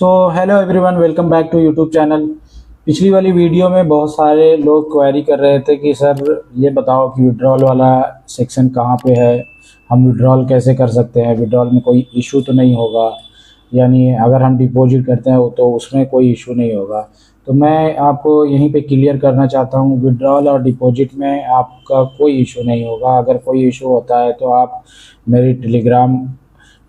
So hello everyone, welcome back to YouTube channel. पिछली वाली video में बहुत सारे लोग क्वेरी कर रहे थे कि सर ये बताओ कि विड्रॉल वाला सेक्शन कहाँ पे है, हम विड्रॉल कैसे कर सकते हैं, विड्रॉल में कोई इशू तो नहीं होगा, यानी अगर हम डिपॉजिट करते हैं तो उसमें कोई इशू नहीं होगा। तो मैं आपको यहीं पे क्लियर करना चाहता हूँ, विड्रॉल और डिपॉजिट में आपका कोई इशू नहीं होगा। अगर कोई इशू होता है तो आप मेरी टेलीग्राम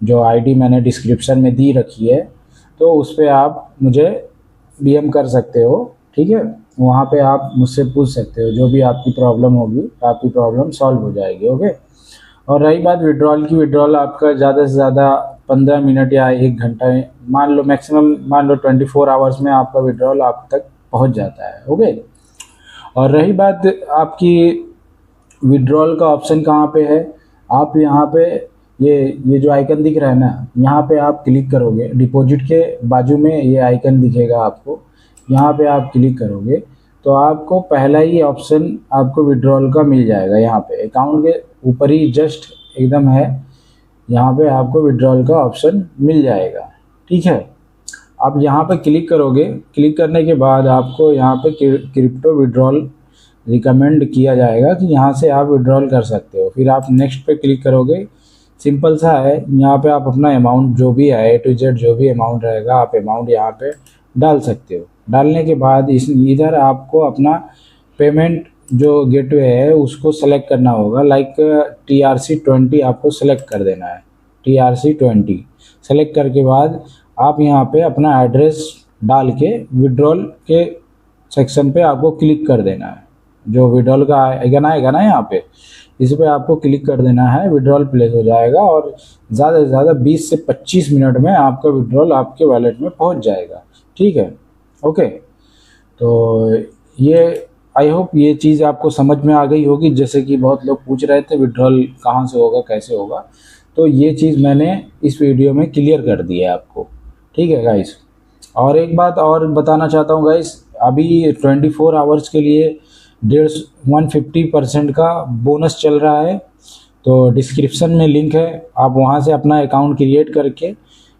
जो आईडी मैंने डिस्क्रिप्शन में दी रखी है, तो उस पर आप मुझे डीएम कर सकते हो। ठीक है, वहाँ पे आप मुझसे पूछ सकते हो, जो भी आपकी प्रॉब्लम होगी आपकी प्रॉब्लम सॉल्व हो जाएगी। ओके। और रही बात विड्रॉल की, विड्रॉल आपका ज़्यादा से ज़्यादा 15 मिनट या 1 घंटा, मान लो मैक्सिमम मान लो 24 आवर्स में आपका विड्रॉल आप तक पहुँच जाता है। ओके। और रही बात आपकी विड्रॉल का ऑप्शन कहाँ पे है, आप यहाँ पे ये जो आइकन दिख रहा है ना, यहाँ पे आप क्लिक करोगे, डिपॉजिट के बाजू में ये आइकन दिखेगा आपको, यहाँ पे आप क्लिक करोगे तो आपको पहला ही ऑप्शन आपको विड्रॉल का मिल जाएगा। यहाँ पे अकाउंट के ऊपर ही जस्ट एकदम है, यहाँ पे आपको विड्रॉल का ऑप्शन मिल जाएगा। ठीक है, आप यहाँ पे क्लिक करोगे, क्लिक करने के बाद आपको यहाँ पे क्रिप्टो विड्रॉल रिकमेंड किया जाएगा कि यहाँ से आप विड्रॉल कर सकते हो। फिर आप नेक्स्ट पे क्लिक करोगे, सिंपल सा है, यहाँ पे आप अपना अमाउंट जो भी है A to Z जो भी अमाउंट रहेगा आप अमाउंट यहाँ पे डाल सकते हो। डालने के बाद इधर आपको अपना पेमेंट जो गेटवे है उसको सेलेक्ट करना होगा, लाइक TRC20 आपको सेलेक्ट कर देना है। TRC20 सेलेक्ट करके बाद आप यहाँ पे अपना एड्रेस डाल के विड्रॉल के सेक्शन पे आपको क्लिक कर देना है। जो विड्रॉल का आइकन आएगा ना यहाँ पे, इस पे आपको क्लिक कर देना है, विड्रॉल प्लेस हो जाएगा और ज़्यादा से ज़्यादा 20 से 25 मिनट में आपका विड्रॉल आपके वॉलेट में पहुँच जाएगा। ठीक है, ओके। तो ये आई होप ये चीज़ आपको समझ में आ गई होगी। जैसे कि बहुत लोग पूछ रहे थे विड्रॉल कहाँ से होगा, कैसे होगा, तो ये चीज़ मैंने इस वीडियो में क्लियर कर दी है आपको। ठीक है गाइस। और एक बात और बताना चाहता हूँ गाइस, अभी 24 आवर्स के लिए 150% का बोनस चल रहा है। तो डिस्क्रिप्शन में लिंक है, आप वहाँ से अपना अकाउंट क्रिएट करके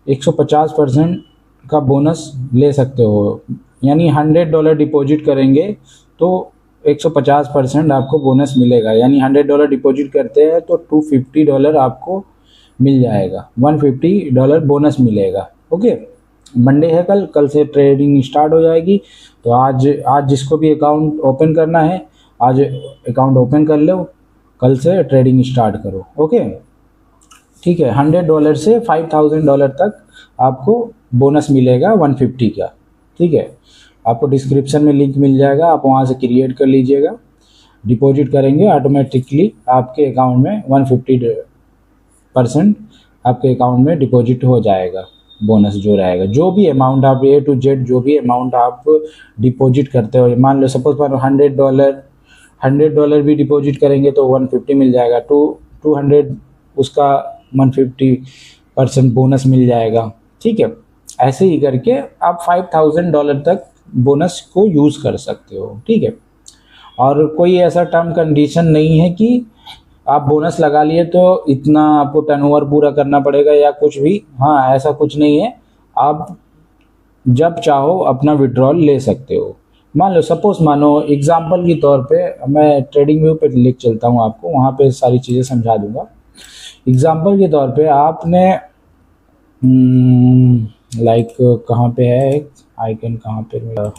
150% का बोनस ले सकते हो। यानी $100 डिपॉजिट करेंगे तो 150% आपको बोनस मिलेगा। यानी $100 डिपॉजिट करते हैं तो $250 आपको मिल जाएगा, $150 बोनस मिलेगा। ओके। मंडे है कल से ट्रेडिंग स्टार्ट हो जाएगी। तो आज जिसको भी अकाउंट ओपन करना है आज अकाउंट ओपन कर लो, कल से ट्रेडिंग स्टार्ट करो। ओके, ठीक है। $100 से $5000 तक आपको बोनस मिलेगा 150 का। ठीक है, आपको डिस्क्रिप्शन में लिंक मिल जाएगा, आप वहाँ से क्रिएट कर लीजिएगा। डिपॉजिट करेंगे ऑटोमेटिकली आपके अकाउंट में 150% आपके अकाउंट में डिपॉजिट हो जाएगा। बोनस जो रहेगा, जो भी अमाउंट आप A to Z जो भी अमाउंट आप डिपॉजिट करते हो, मान लो सपोज पर $100 भी डिपॉजिट करेंगे तो 150 मिल जाएगा, 200 उसका 150% बोनस मिल जाएगा। ठीक है, ऐसे ही करके आप $5000 तक बोनस को यूज़ कर सकते हो। ठीक है, और कोई ऐसा टर्म कंडीशन नहीं है कि आप बोनस लगा लिए तो इतना आपको टर्नओवर पूरा करना पड़ेगा या कुछ भी। हाँ, ऐसा कुछ नहीं है, आप जब चाहो अपना विड्रॉल ले सकते हो। मान लो सपोज मानो एग्जांपल के तौर पे मैं ट्रेडिंग व्यू पे लिख चलता हूँ, आपको वहाँ पे सारी चीज़ें समझा दूंगा। एग्जांपल के तौर पे आपने लाइक कहाँ पे है आइकन, कहाँ पे मेरा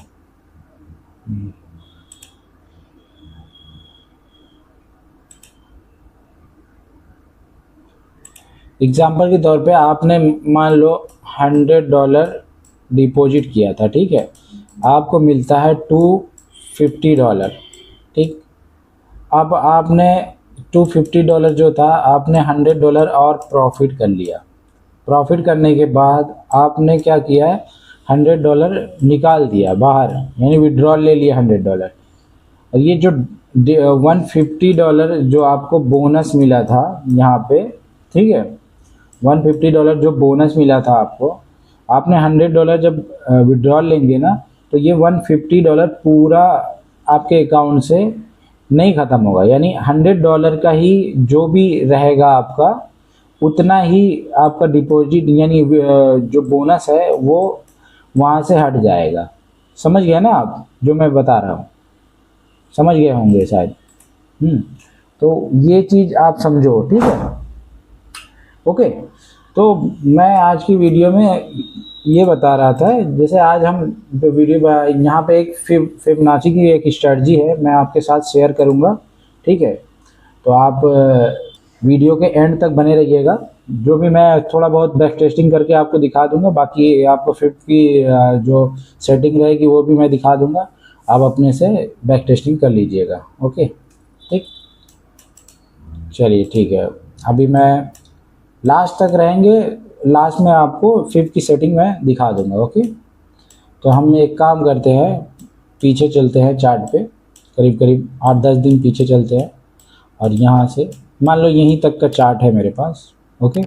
एग्जाम्पल के तौर पे आपने मान लो $100 डिपॉजिट किया था। ठीक है, आपको मिलता है $250। ठीक, अब आपने $250 जो था आपने $100 और प्रॉफिट कर लिया। प्रॉफिट करने के बाद आपने क्या किया है, $100 निकाल दिया बाहर, यानी विड्रॉल ले लिया $100। और ये जो $150 जो आपको बोनस मिला था यहाँ पे, ठीक है, $150 जो बोनस मिला था आपको, आपने $100 जब विड्रॉल लेंगे ना तो ये $150 पूरा आपके अकाउंट से नहीं ख़त्म होगा। यानी $100 का ही जो भी रहेगा आपका, उतना ही आपका डिपॉजिट यानी जो बोनस है वो वहाँ से हट जाएगा। समझ गए ना आप जो मैं बता रहा हूँ? समझ गए होंगे शायद। तो ये चीज़ आप समझो, ठीक है। ओके, तो मैं आज की वीडियो में ये बता रहा था, जैसे आज हम वीडियो यहाँ पे एक फिबोनाची की एक स्ट्रेटजी है, मैं आपके साथ शेयर करूँगा, ठीक है। तो आप वीडियो के एंड तक बने रहिएगा। जो भी मैं थोड़ा बहुत बैक टेस्टिंग करके आपको दिखा दूंगा, बाकी आपको फिफ्थ की जो सेटिंग रहेगी वो भी मैं दिखा दूंगा, आप अपने से बैक टेस्टिंग कर लीजिएगा। ओके, ठीक, चलिए ठीक है। अभी मैं लास्ट तक रहेंगे, लास्ट में आपको फिफ्थ की सेटिंग में दिखा दूंगा। ओके, तो हम एक काम करते हैं, पीछे चलते हैं चार्ट पे, करीब करीब 8-10 दिन पीछे चलते हैं, और यहाँ से मान लो यहीं तक का चार्ट है मेरे पास। ओके,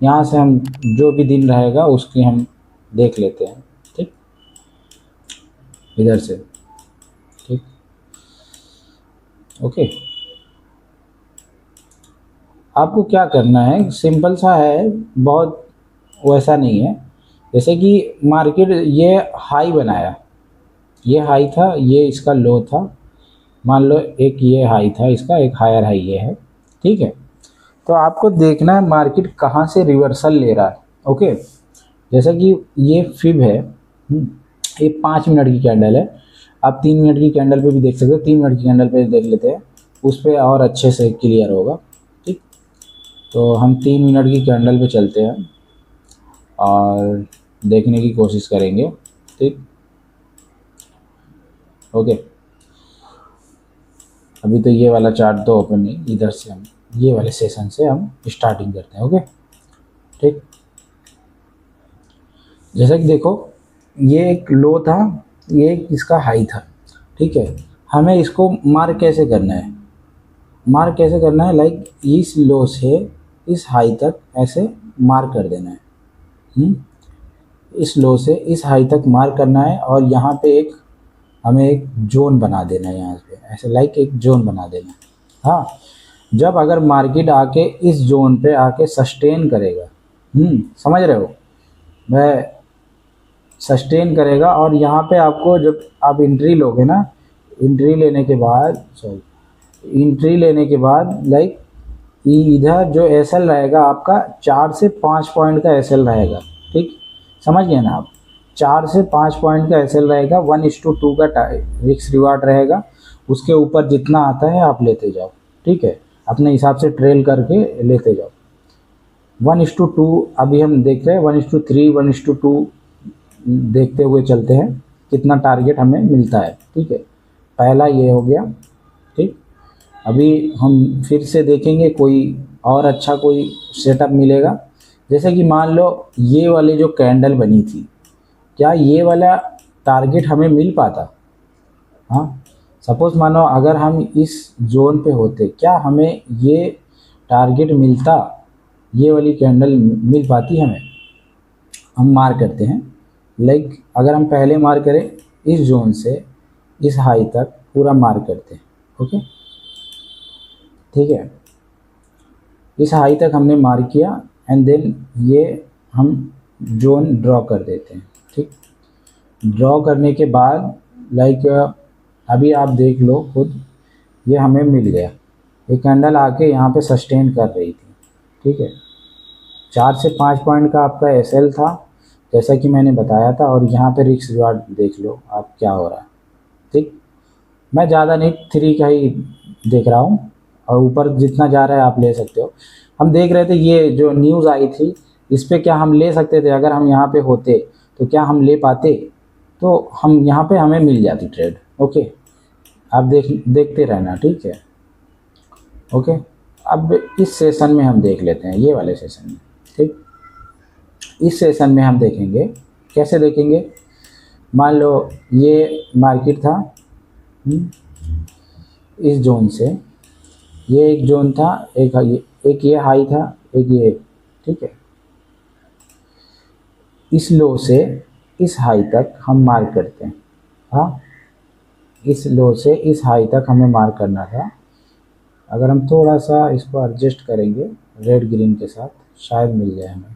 यहाँ से हम जो भी दिन रहेगा उसकी हम देख लेते हैं, ठीक, इधर से, ठीक। ओके, आपको क्या करना है, सिंपल सा है, बहुत वैसा नहीं है। जैसे कि मार्केट ये हाई बनाया, ये हाई था, ये इसका लो था, मान लो एक ये हाई था इसका, एक हायर हाई ये है, ठीक है। तो आपको देखना है मार्केट कहाँ से रिवर्सल ले रहा है। ओके, जैसे कि ये फिब है, ये 5 मिनट की कैंडल है, आप 3 मिनट की कैंडल पे भी देख सकते हो, 3 मिनट की कैंडल पे देख लेते हैं, उस पर और अच्छे से क्लियर होगा, ठीक। तो हम 3 मिनट की कैंडल पे चलते हैं और देखने की कोशिश करेंगे, ठीक। ओके, अभी तो ये वाला चार्ट तो ओपन नहीं, इधर से हम ये वाले सेशन से हम स्टार्टिंग करते हैं। ओके, ठीक, जैसा कि देखो ये एक लो था, ये एक इसका हाई था, ठीक है। हमें इसको मार्क कैसे करना है, मार्क कैसे करना है, लाइक इस लो से इस हाई तक ऐसे मार्क कर देना है। इस लो से इस हाई तक मार्क करना है, और यहाँ पे एक हमें एक जोन बना देना है, यहाँ पे ऐसे लाइक एक जोन बना देना है। हाँ, जब अगर मार्केट आके इस जोन पे आके सस्टेन करेगा, समझ रहे हो, मैं सस्टेन करेगा, और यहाँ पे आपको जब आप एंट्री लोगे ना, एंट्री लेने के बाद एंट्री लेने के बाद लाइक इधर जो एसएल रहेगा आपका 4 से 5 पॉइंट का एसएल रहेगा, ठीक, समझ गए ना आप। 4 से 5 पॉइंट का एसएल रहेगा, 1:2 का रिस्क रिवार्ड रहेगा, उसके ऊपर जितना आता है आप लेते जाओ, ठीक है, अपने हिसाब से ट्रेल करके लेते जाओ। 1:2 अभी हम देख रहे हैं, 1:3, 1:2 देखते हुए चलते हैं कितना टारगेट हमें मिलता है, ठीक है। पहला ये हो गया, ठीक। अभी हम फिर से देखेंगे कोई और अच्छा कोई सेटअप मिलेगा। जैसे कि मान लो ये वाली जो कैंडल बनी थी, क्या ये वाला टारगेट हमें मिल पाता? हाँ, सपोज मानो अगर हम इस जोन पे होते, क्या हमें ये टारगेट मिलता, ये वाली कैंडल मिल पाती हमें? हम मार्क करते हैं, लाइक अगर हम पहले मार्क करें इस जोन से इस हाई तक पूरा मार्क करते हैं। ओके, ठीक है, इस हाई तक हमने मार्क किया, एंड देन ये हम जोन ड्रॉ कर देते हैं, ठीक। ड्रॉ करने के बाद लाइक अभी आप देख लो खुद, ये हमें मिल गया, ये कैंडल आके यहाँ पे सस्टेन कर रही थी, ठीक है। 4 से 5 पॉइंट का आपका एसएल था, जैसा कि मैंने बताया था, और यहाँ पे रिस्क रिवार्ड देख लो आप क्या हो रहा है, ठीक। मैं ज़्यादा नहीं, 3 का ही देख रहा हूँ, और ऊपर जितना जा रहा है आप ले सकते हो। हम देख रहे थे ये जो न्यूज़ आई थी, इस पर क्या हम ले सकते थे? अगर हम यहाँ पे होते तो क्या हम ले पाते? तो हम यहाँ पे हमें मिल जाती ट्रेड। ओके, आप देखते रहना, ठीक है। ओके, अब इस सेशन में हम देख लेते हैं, ये वाले सेशन में, ठीक। इस सेशन में हम देखेंगे, कैसे देखेंगे, मान लो ये मार्केट था, इस जोन से ये एक जोन था, एक ये हाई था, एक ये, ठीक है। इस लो से इस हाई तक हम मार्क करते हैं। हाँ, इस लो से इस हाई तक हमें मार्क करना था। अगर हम थोड़ा सा इसको एडजस्ट करेंगे रेड ग्रीन के साथ, शायद मिल जाए हमें।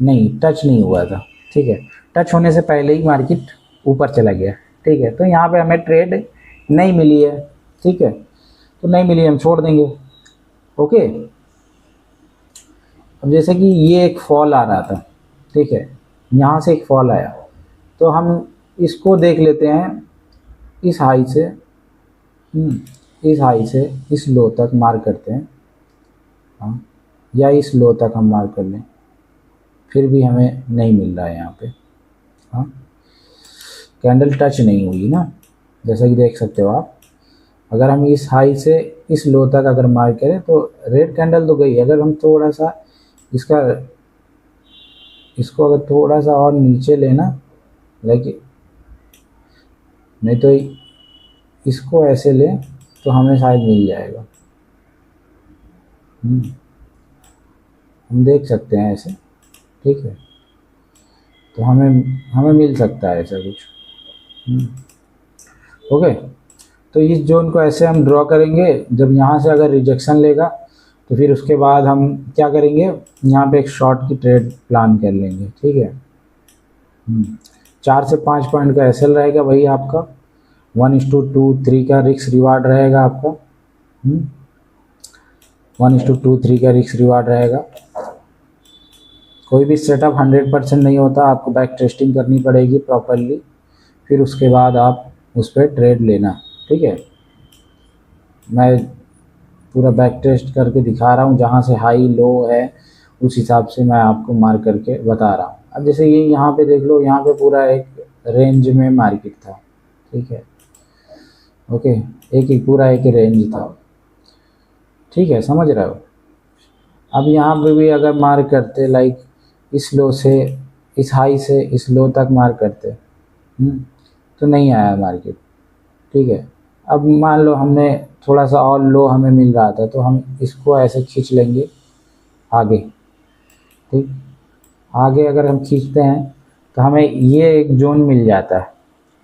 नहीं, टच नहीं हुआ था, ठीक है, टच होने से पहले ही मार्केट ऊपर चला गया, ठीक है। तो यहाँ पे हमें ट्रेड नहीं मिली है, ठीक है, तो नहीं मिली, हम छोड़ देंगे। ओके, अब जैसे कि ये एक फॉल आ रहा था, ठीक है, यहाँ से एक फॉल आया, तो हम इसको देख लेते हैं इस हाई से, इस हाई से इस लो तक मार्क करते हैं, हाँ, या इस लो तक हम मार्क कर लें, फिर भी हमें नहीं मिल रहा है यहाँ पे, हाँ, कैंडल टच नहीं हुई ना, जैसा कि देख सकते हो आप। अगर हम इस हाई से इस लो तक अगर मार्क करें तो रेड कैंडल तो गई। अगर हम थोड़ा सा इसको अगर थोड़ा सा और नीचे लेना, लाइक, नहीं तो इसको ऐसे लें तो हमें शायद मिल जाएगा। हम देख सकते हैं ऐसे, ठीक है, तो हमें मिल सकता है ऐसा कुछ। ओके, तो इस जोन को ऐसे हम ड्रॉ करेंगे। जब यहाँ से अगर रिजेक्शन लेगा तो फिर उसके बाद हम क्या करेंगे, यहाँ पे एक शॉर्ट की ट्रेड प्लान कर लेंगे, ठीक है। 4 से 5 पॉइंट का एसएल रहेगा वही आपका, 1:2-3 का रिस्क रिवार्ड रहेगा आपका, 1:2-3 का रिस्क रिवार्ड रहेगा। कोई भी सेटअप 100% नहीं होता, आपको बैक टेस्टिंग करनी पड़ेगी प्रॉपरली, फिर उसके बाद आप उस पर ट्रेड लेना, ठीक है। मैं पूरा बैक टेस्ट करके दिखा रहा हूँ, जहाँ से हाई लो है उस हिसाब से मैं आपको मार्क करके बता रहा हूँ। अब जैसे ये यहाँ पे देख लो, यहाँ पे पूरा एक रेंज में मार्केट था, ठीक है, ओके, एक पूरा एक रेंज था, ठीक है, समझ रहे हो। अब यहाँ पे भी अगर मार्क करते, लाइक इस लो से इस हाई से इस लो तक मार्क करते, तो नहीं आया मार्केट, ठीक है। अब मान लो हमने थोड़ा सा और लो हमें मिल रहा था, तो हम इसको ऐसे खींच लेंगे आगे, ठीक, आगे अगर हम खींचते हैं तो हमें ये एक जोन मिल जाता है,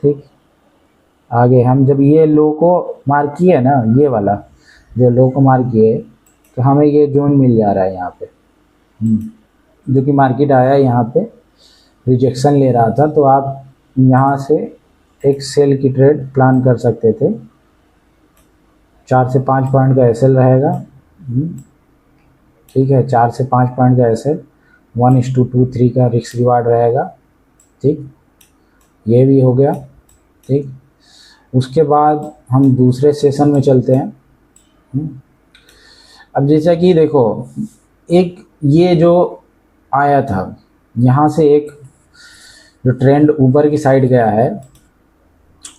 ठीक। आगे हम जब ये लो को मार्क किए ना, ये वाला जो लो को मार्क किए, तो हमें ये जोन मिल जा रहा है यहाँ पे, जो कि मार्केट आया यहाँ पे रिजेक्शन ले रहा था, तो आप यहाँ से एक सेल की ट्रेड प्लान कर सकते थे। 4 से 5 पॉइंट का एसएल रहेगा, ठीक है, 4 से 5 पॉइंट का एसएल, 1:2-3 का रिस्क रिवार्ड रहेगा, ठीक, ये भी हो गया, ठीक। उसके बाद हम दूसरे सेशन में चलते हैं। अब जैसा कि देखो, एक ये जो आया था यहाँ से, एक जो ट्रेंड ऊपर की साइड गया है,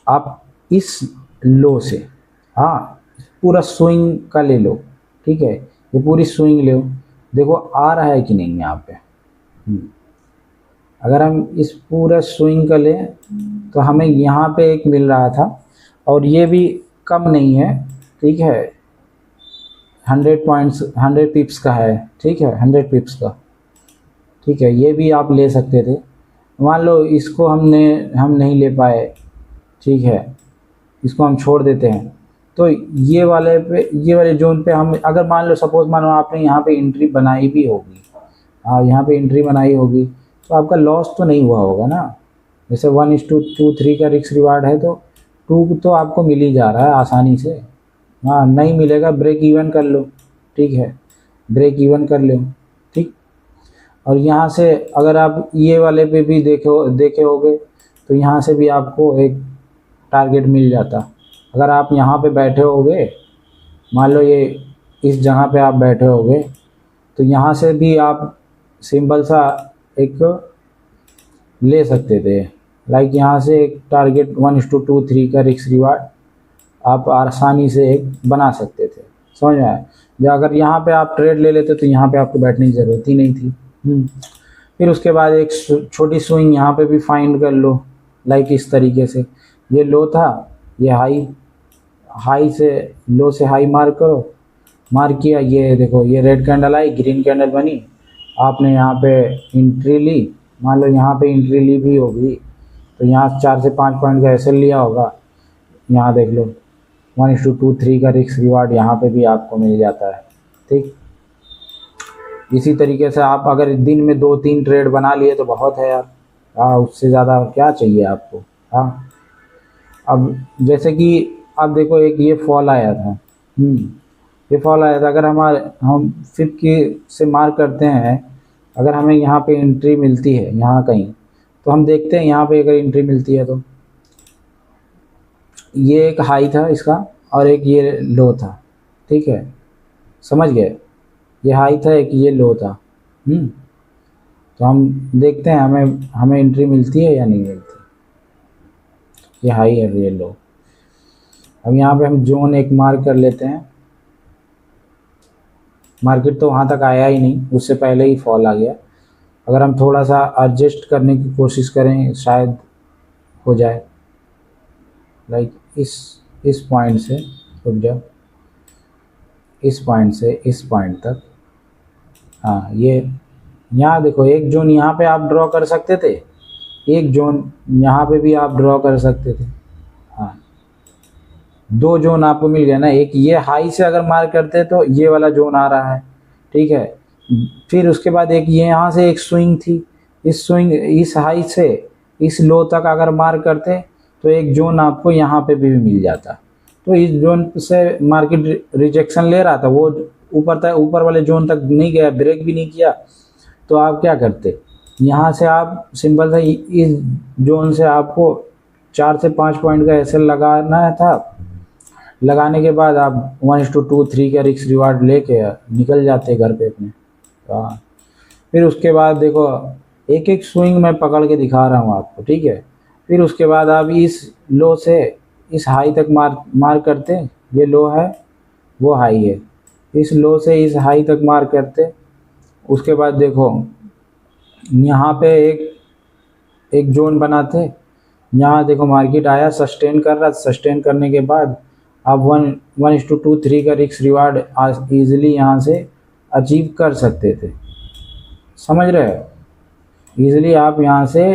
आप इस लो से, हाँ, पूरा स्विंग का ले लो, ठीक है, ये पूरी स्विंग ले लो, देखो आ रहा है कि नहीं यहाँ पे। अगर हम इस पूरा स्विंग का लें तो हमें यहाँ पे एक मिल रहा था, और ये भी कम नहीं है, ठीक है, 100 पिप्स का है, ठीक है, 100 पिप्स का, ठीक है, ये भी आप ले सकते थे। मान लो इसको हम नहीं ले पाए, ठीक है, इसको हम छोड़ देते हैं, तो ये वाले जोन पे हम, अगर मान लो सपोज मानो आपने यहाँ पे एंट्री बनाई भी होगी, यहाँ पे एंट्री बनाई होगी, तो आपका लॉस तो नहीं हुआ होगा ना। जैसे 1:2-3 का रिस्क रिवार्ड है, तो 2 तो आपको मिल ही जा रहा है आसानी से। हाँ, नहीं मिलेगा ब्रेक इवन कर लो, ठीक है, ब्रेक इवन कर लो, ठीक। और यहाँ से अगर आप ये वाले पे भी देखे होगे, तो यहाँ से भी आपको एक टारगेट मिल जाता। अगर आप यहाँ पे बैठे होगे, मान लो ये इस जगह पे आप बैठे होगे, तो यहाँ से भी आप सिंपल सा एक ले सकते थे, लाइक यहाँ से एक टारगेट 1:2-3 का रिस्क रिवार्ड आप आसानी से एक बना सकते थे, समझ में आया। या अगर यहाँ पे आप ट्रेड ले लेते तो यहाँ पे आपको बैठने की ज़रूरत ही नहीं थी। फिर उसके बाद एक छोटी स्विंग यहाँ पे भी फाइंड कर लो, लाइक इस तरीके से, ये लो था, ये हाई से लो से हाई मार्क करो, मार्क किया, ये देखो ये रेड कैंडल आई, ग्रीन कैंडल बनी, आपने यहाँ पे एंट्री ली, मान लो यहाँ पे एंट्री ली भी होगी, तो यहाँ 4 से 5 पॉइंट का एसएल लिया होगा, यहाँ देख लो 1:2-3 का रिस्क रिवार्ड यहाँ पे भी आपको मिल जाता है, ठीक। इसी तरीके से आप अगर दिन में 2-3 ट्रेड बना लिए तो बहुत है यार, हाँ, उससे ज़्यादा क्या चाहिए आपको। हाँ, अब जैसे कि आप देखो एक ये फॉल आया था। ये फॉल आया था, अगर हम 5 की से मार्क करते हैं, अगर हमें यहाँ पे एंट्री मिलती है यहाँ कहीं, तो हम देखते हैं यहाँ पे अगर एंट्री मिलती है तो ये एक हाई था इसका और एक ये लो था, ठीक है, समझ गए। ये हाई था, एक ये लो था। तो हम देखते हैं हमें हमें एंट्री मिलती है या नहीं मिलती। ये हाई है, ये लो। अब यहाँ पे हम जोन एक मार्क कर लेते हैं। मार्केट तो वहाँ तक आया ही नहीं, उससे पहले ही फॉल आ गया। अगर हम थोड़ा सा एडजस्ट करने की कोशिश करें शायद हो जाए। लाइक इस पॉइंट से, रुक जाओ, इस पॉइंट से इस पॉइंट तक। हाँ, ये यहाँ देखो एक जोन यहाँ पे आप ड्रॉ कर सकते थे, एक जोन यहाँ पे भी आप ड्रॉ कर सकते थे। हाँ, 2 जोन आपको मिल गया ना। एक ये हाई से अगर मार्क करते तो ये वाला जोन आ रहा है, ठीक है। फिर उसके बाद एक ये यहाँ से एक स्विंग थी, इस हाई से इस लो तक अगर मार्क करते तो एक जोन आपको यहाँ पे भी मिल जाता। तो इस जोन से मार्केट रिजेक्शन ले रहा था, वो ऊपर वाले जोन तक नहीं गया, ब्रेक भी नहीं किया। तो आप क्या करते, यहाँ से आप सिंपल सा इस जोन से आपको 4 से 5 पॉइंट का एसएल लगाना था। लगाने के बाद आप 1:2 3 का रिस्क रिवार्ड लेके निकल जाते घर पे अपने। हाँ, फिर उसके बाद देखो एक एक स्विंग मैं पकड़ के दिखा रहा हूँ आपको, ठीक है। फिर उसके बाद आप इस लो से इस हाई तक मार करते, ये लो है वो हाई है, इस लो से इस हाई तक मार करते। उसके बाद देखो यहाँ पे एक जोन बनाते। यहाँ देखो मार्केट आया, सस्टेन कर रहा, सस्टेन करने के बाद आप 1:2 3 का रिस्क रिवार्ड ईजिली यहाँ से अचीव कर सकते थे, समझ रहे हो। ईजिली आप यहाँ से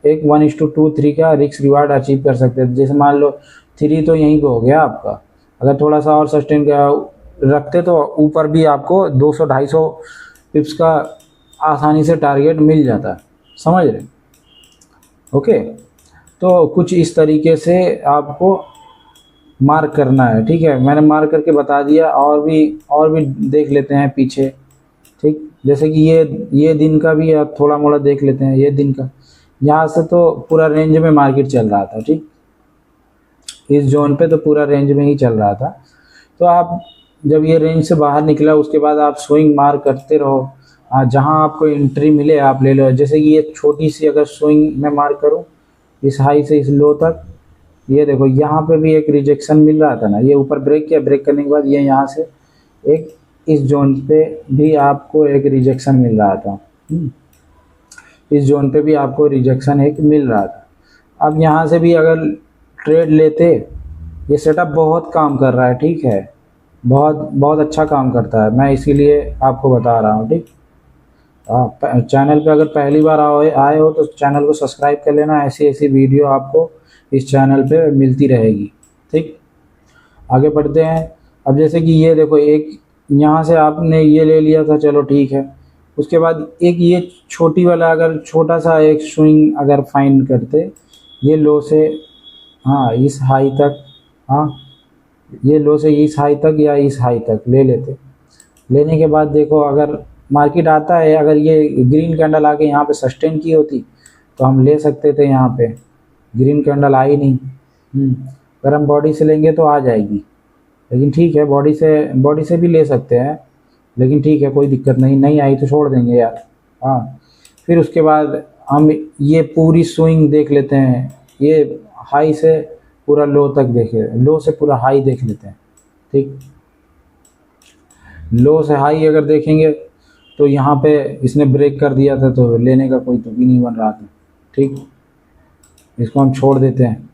एक 1:2 3 का रिस्क रिवार्ड अचीव कर सकते थे। जैसे मान लो 3 तो यहीं पे हो गया आपका, अगर थोड़ा सा और सस्टेन रखते तो ऊपर भी आपको 200-250 पिप्स का आसानी से टारगेट मिल जाता, समझ रहे। ओके, तो कुछ इस तरीके से आपको मार्क करना है, ठीक है। मैंने मार्क करके बता दिया, और भी देख लेते हैं पीछे, ठीक। जैसे कि ये दिन का भी आप थोड़ा मोड़ा देख लेते हैं। ये दिन का यहाँ से तो पूरा रेंज में मार्केट चल रहा था, ठीक। इस जोन पे तो पूरा रेंज में ही चल रहा था। तो आप जब ये रेंज से बाहर निकला उसके बाद आप स्विंग मार करते रहो। जहाँ आपको एंट्री मिले आप ले लो। जैसे कि ये छोटी सी अगर स्विंग मैं मार करूँ इस हाई से इस लो तक, ये देखो यहाँ पे भी एक रिजेक्शन मिल रहा था ना, ये ऊपर ब्रेक किया, ब्रेक करने के बाद ये यहाँ से एक इस जोन पे भी आपको एक रिजेक्शन मिल रहा था। इस जोन पे भी आपको रिजेक्शन एक मिल रहा था। अब यहाँ से भी अगर ट्रेड लेते, ये सेटअप बहुत काम कर रहा है, ठीक है, बहुत बहुत अच्छा काम करता है, मैं इसीलिए आपको बता रहा हूँ, ठीक। चैनल पे अगर पहली बार आए हो तो चैनल को सब्सक्राइब कर लेना। ऐसी ऐसी वीडियो आपको इस चैनल पे मिलती रहेगी, ठीक। आगे बढ़ते हैं। अब जैसे कि ये देखो एक यहाँ से आपने ये ले लिया था, चलो ठीक है। उसके बाद एक ये छोटी वाला अगर छोटा सा एक स्विंग अगर फाइंड करते, ये लो से हाँ इस हाई तक, हाँ ये लो से इस हाई तक या इस हाई तक ले लेते। लेने के बाद देखो अगर मार्केट आता है, अगर ये ग्रीन कैंडल आके यहाँ पे सस्टेन की होती तो हम ले सकते थे। यहाँ पे ग्रीन कैंडल आई नहीं। अगर हम बॉडी से लेंगे तो आ जाएगी, लेकिन ठीक है बॉडी से भी ले सकते हैं, लेकिन ठीक है कोई दिक्कत नहीं, नहीं आई तो छोड़ देंगे यार। हाँ, फिर उसके बाद हम ये पूरी स्विंग देख लेते हैं। ये हाई से पूरा लो तक देखे, लो से पूरा हाई देख लेते हैं, ठीक। लो से हाई अगर देखेंगे तो यहाँ पे इसने ब्रेक कर दिया था, तो लेने का कोई तुक ही नहीं बन रहा था, ठीक। इसको हम छोड़ देते हैं,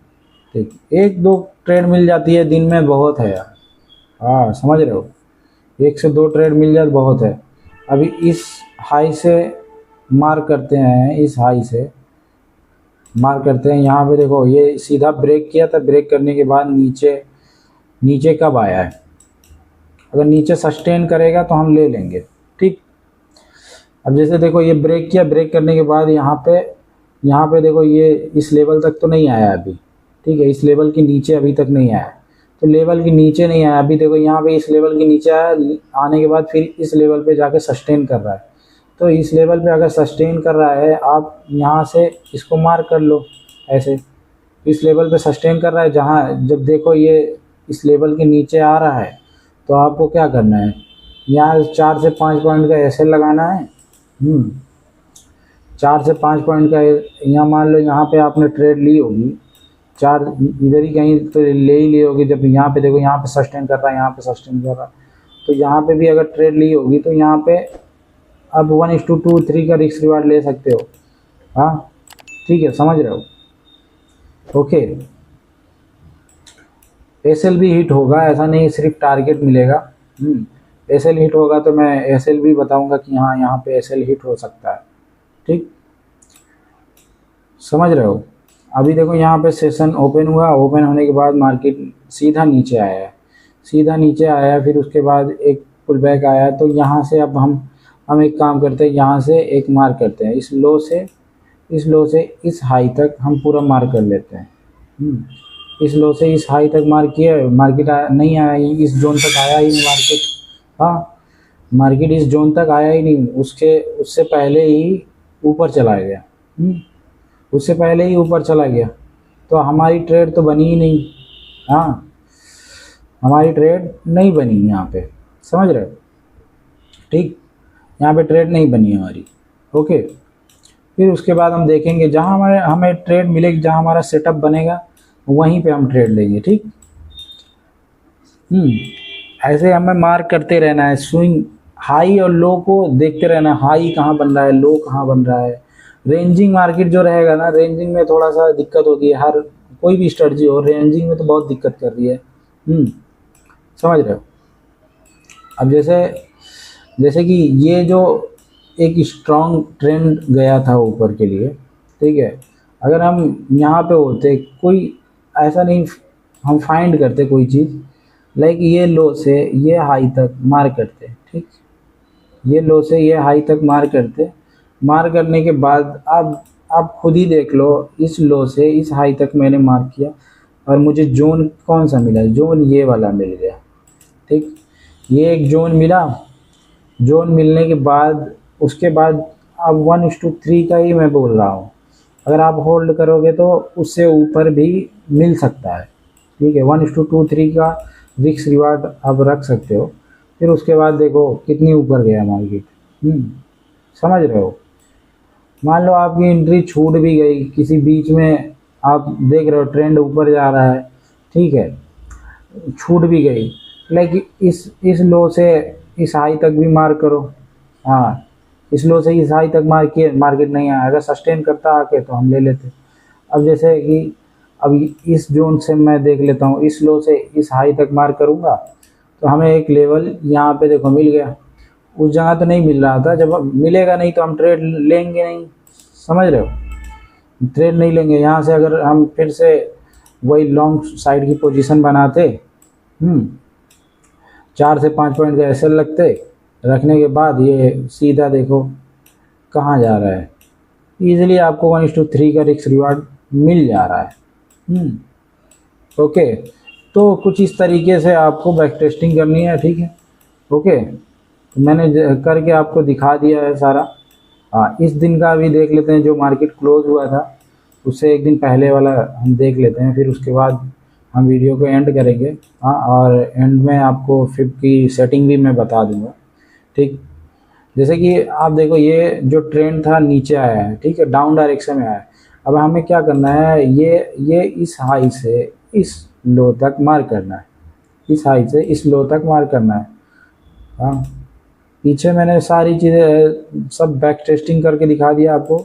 ठीक। 1-2 ट्रेड मिल जाती है दिन में, बहुत है यार। हाँ, समझ रहे हो, 1 से 2 ट्रेड मिल जाए बहुत है। अभी इस हाई से मार करते हैं, इस हाई से मार करते हैं। यहाँ पे देखो ये सीधा ब्रेक किया था, ब्रेक करने के बाद नीचे कब आया है, अगर नीचे सस्टेन करेगा तो हम ले लेंगे, ठीक। अब जैसे देखो ये ब्रेक किया, ब्रेक करने के बाद यहाँ पे यहाँ पे देखो ये इस लेवल तक तो नहीं आया अभी, ठीक है, इस लेवल के नीचे अभी तक नहीं आया। तो लेवल के नीचे नहीं आया अभी, देखो यहाँ पे इस लेवल के नीचे आया, आने के बाद फिर इस लेवल पे जाके सस्टेन कर रहा है। तो इस लेवल पे अगर सस्टेन कर रहा है, आप यहाँ से इसको मार्क कर लो ऐसे, इस लेवल पे सस्टेन कर रहा है। जहाँ जब देखो ये इस लेवल के नीचे आ रहा है, तो आपको क्या करना है, यहाँ 4 से 5 पॉइंट का एसएल लगाना है। 4 से 5 पॉइंट का यहाँ मान लो, यहाँ पे आपने ट्रेड ली होगी, चार इधर ही कहीं तो ले ही ली होगी। जब यहाँ पे देखो, यहाँ पे सस्टेन कर रहा है, यहाँ पे सस्टेन कर रहा है, तो यहाँ पे भी अगर ट्रेड ली होगी तो यहाँ पे अब 1:2 का रिस्क रिवार्ड ले सकते हो। हाँ ठीक है, समझ रहे हो? ओके, एसएल भी हिट होगा, ऐसा नहीं सिर्फ टारगेट मिलेगा। एसएल हिट होगा तो मैं एसएल भी बताऊंगा कि हाँ यहाँ पे एसएल हिट हो सकता है। ठीक, समझ रहे हो? अभी देखो यहाँ पे सेशन ओपन हुआ, ओपन होने के बाद मार्केट सीधा नीचे आया है, सीधा नीचे आया, फिर उसके बाद एक पुल बैक आया। तो यहाँ से अब हम एक काम करते हैं, यहाँ से एक मार्क करते हैं, इस लो से इस हाई तक हम पूरा मार्क कर लेते हैं। इस लो से इस हाई तक मार्क किया, मार्केट नहीं आया, इस जोन तक आया ही नहीं मार्केट। हाँ, मार्केट इस जोन तक आया ही नहीं, उससे पहले ही ऊपर चला गया। उससे पहले ही ऊपर चला गया, तो हमारी ट्रेड तो बनी ही नहीं। हाँ, हमारी ट्रेड नहीं बनी यहाँ पे, समझ रहे हो? ठीक, यहाँ पे ट्रेड नहीं बनी हमारी। ओके, फिर उसके बाद हम देखेंगे जहाँ हमें ट्रेड मिलेगी, जहाँ हमारा सेटअप बनेगा वहीं पे हम ट्रेड लेंगे। ठीक, ऐसे हमें मार्क करते रहना है, स्विंग हाई और लो को देखते रहना, हाई कहाँ बन रहा है, लो कहाँ बन रहा है। रेंजिंग मार्केट जो रहेगा ना, रेंजिंग में थोड़ा सा दिक्कत होती है, हर कोई भी स्ट्रेटजी हो, रेंजिंग में तो बहुत दिक्कत कर रही है। समझ रहे हो? अब जैसे कि ये जो एक स्ट्रॉन्ग ट्रेंड गया था ऊपर के लिए, ठीक है, अगर हम यहाँ पे होते, कोई ऐसा नहीं, हम फाइंड करते कोई चीज़, लाइक ये लो से ये हाई तक मार करते, ठीक, ये लो से ये हाई तक मार करते, मार करने के बाद अब आप खुद ही देख लो, इस लो से इस हाई तक मैंने मार्क किया और मुझे जोन कौन सा मिला, जोन ये वाला मिल गया। ठीक, ये एक जोन मिला, जोन मिलने के बाद उसके बाद अब 1:3 का ही मैं बोल रहा हूँ, अगर आप होल्ड करोगे तो उससे ऊपर भी मिल सकता है। ठीक है, 1:2-3 का रिस्क रिवार्ड आप रख सकते हो। फिर उसके बाद देखो कितनी ऊपर गया मार्केट। समझ रहे हो? मान लो आपकी एंट्री छूट भी गई किसी बीच में, आप देख रहे हो ट्रेंड ऊपर जा रहा है, ठीक है, छूट भी गई, लेकिन इस लो से इस हाई तक भी मार करो। हाँ, इस लो से इस हाई तक मार किए, मार्केट नहीं आया, अगर सस्टेन करता आके तो हम ले लेते। अब जैसे कि अब इस जोन से मैं देख लेता हूँ, इस लो से इस हाई तक मार करूँगा तो हमें एक लेवल यहाँ पे देखो मिल गया। उस जगह तो नहीं मिल रहा था, जब मिलेगा नहीं तो हम ट्रेड लेंगे नहीं। समझ रहे हो? ट्रेड नहीं लेंगे। यहाँ से अगर हम फिर से वही लॉन्ग साइड की पोजीशन बनाते, 4 से 5 पॉइंट का एसएल लगते, रखने के बाद ये सीधा देखो कहाँ जा रहा है, ईजिली आपको 1:3 का रिस्क रिवार्ड मिल जा रहा है। ओके, तो कुछ इस तरीके से आपको बैक टेस्टिंग करनी है। ठीक है, ओके, तो मैंने करके आपको दिखा दिया है सारा। हाँ, इस दिन का भी देख लेते हैं, जो मार्केट क्लोज हुआ था उससे एक दिन पहले वाला हम देख लेते हैं, फिर उसके बाद हम वीडियो को एंड करेंगे। हाँ, और एंड में आपको फिब की सेटिंग भी मैं बता दूंगा। ठीक, जैसे कि आप देखो ये जो ट्रेंड था नीचे आया है, ठीक है, डाउन डायरेक्शन में आया है। अब हमें क्या करना है, ये इस हाई से इस लो तक मार करना है, इस हाई से इस लो तक मार करना है। हाँ, पीछे मैंने सारी चीज़ें सब बैक टेस्टिंग करके दिखा दिया आपको।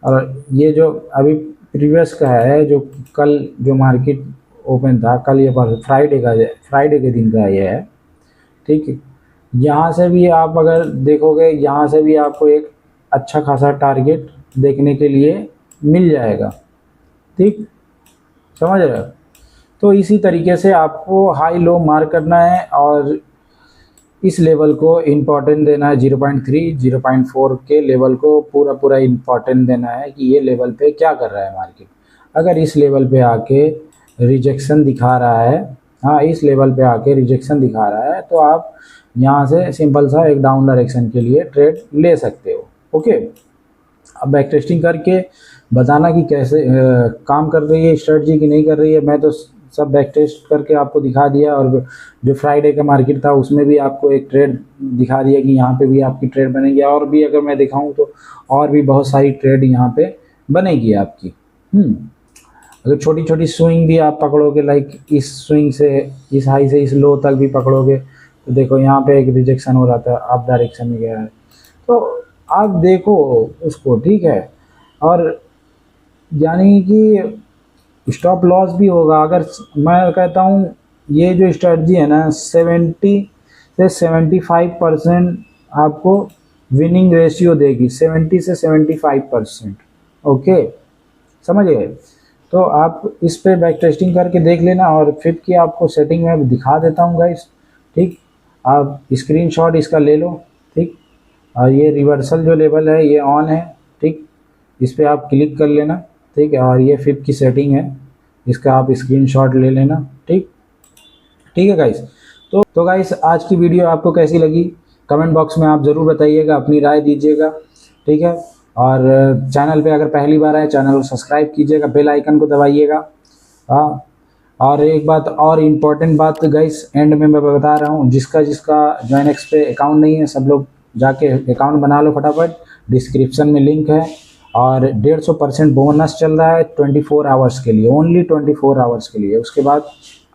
और ये जो अभी प्रीवियस का है, जो कल जो मार्केट ओपन था, कल ये फ्राइडे के दिन का ये है। ठीक है, यहाँ से भी आप अगर देखोगे, यहाँ से भी आपको एक अच्छा खासा टारगेट देखने के लिए मिल जाएगा। ठीक, समझ रहे हो? तो इसी तरीके से आपको हाई लो मार्क करना है और इस लेवल को इम्पोर्टेंट देना है, 0.3 0.4 के लेवल को पूरा इम्पोर्टेंट देना है कि ये लेवल पे क्या कर रहा है मार्केट। अगर इस लेवल पे आके रिजेक्शन दिखा रहा है, हाँ इस लेवल पे आके रिजेक्शन दिखा रहा है, तो आप यहाँ से सिंपल सा एक डाउन डायरेक्शन के लिए ट्रेड ले सकते हो। ओके, अब बैक टेस्टिंग करके बताना कि कैसे काम कर रही है स्ट्रेटजी की नहीं कर रही है। मैं तो सब बैक टेस्ट करके आपको दिखा दिया, और जो फ्राइडे का मार्केट था उसमें भी आपको एक ट्रेड दिखा दिया कि यहाँ पे भी आपकी ट्रेड बनेगी, और भी अगर मैं दिखाऊं तो और भी बहुत सारी ट्रेड यहाँ पे बनेगी आपकी। अगर छोटी छोटी स्विंग भी आप पकड़ोगे, लाइक इस स्विंग से इस हाई से इस लो तक भी पकड़ोगे, तो देखो यहाँ पे एक रिजेक्शन हो रहा था, आप डायरेक्शन में गया है, तो आप देखो उसको, ठीक है। और यानी कि स्टॉप लॉस भी होगा। अगर मैं कहता हूँ ये जो स्ट्रेटजी है ना, 70 से 75% आपको विनिंग रेशियो देगी, 70 से 75%। ओके, समझ गए? तो आप इस पे बैक टेस्टिंग करके देख लेना, और फिर की आपको सेटिंग में दिखा देता हूँ गाइस, ठीक। आप स्क्रीनशॉट इसका ले लो, ठीक। और ये रिवर्सल जो लेवल है ये ऑन है, ठीक। इस पर आप क्लिक कर लेना, ठीक है। और ये फिप की सेटिंग है, इसका आप स्क्रीनशॉट ले लेना, ठीक। ठीक है गाइस। तो गाइस आज की वीडियो आपको कैसी लगी कमेंट बॉक्स में आप ज़रूर बताइएगा, अपनी राय दीजिएगा, ठीक है। और चैनल पे अगर पहली बार आए चैनल को सब्सक्राइब कीजिएगा, बेल आइकन को दबाइएगा। हाँ, और एक बात और इम्पोर्टेंट बात गाइस एंड में मैं बता रहा हूँ, जिसका जॉइनेक्स पे अकाउंट नहीं है सब लोग जाके अकाउंट बना लो फटाफट, डिस्क्रिप्शन में लिंक है। और 150% बोनस चल रहा है 24 आवर्स के लिए, ओनली 24 आवर्स के लिए, उसके बाद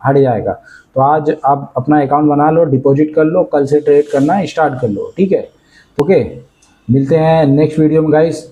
हट जाएगा। तो आज आप अपना अकाउंट बना लो, डिपॉजिट कर लो, कल से ट्रेड करना स्टार्ट कर लो, ठीक है। ओके, मिलते हैं नेक्स्ट वीडियो में गाइस।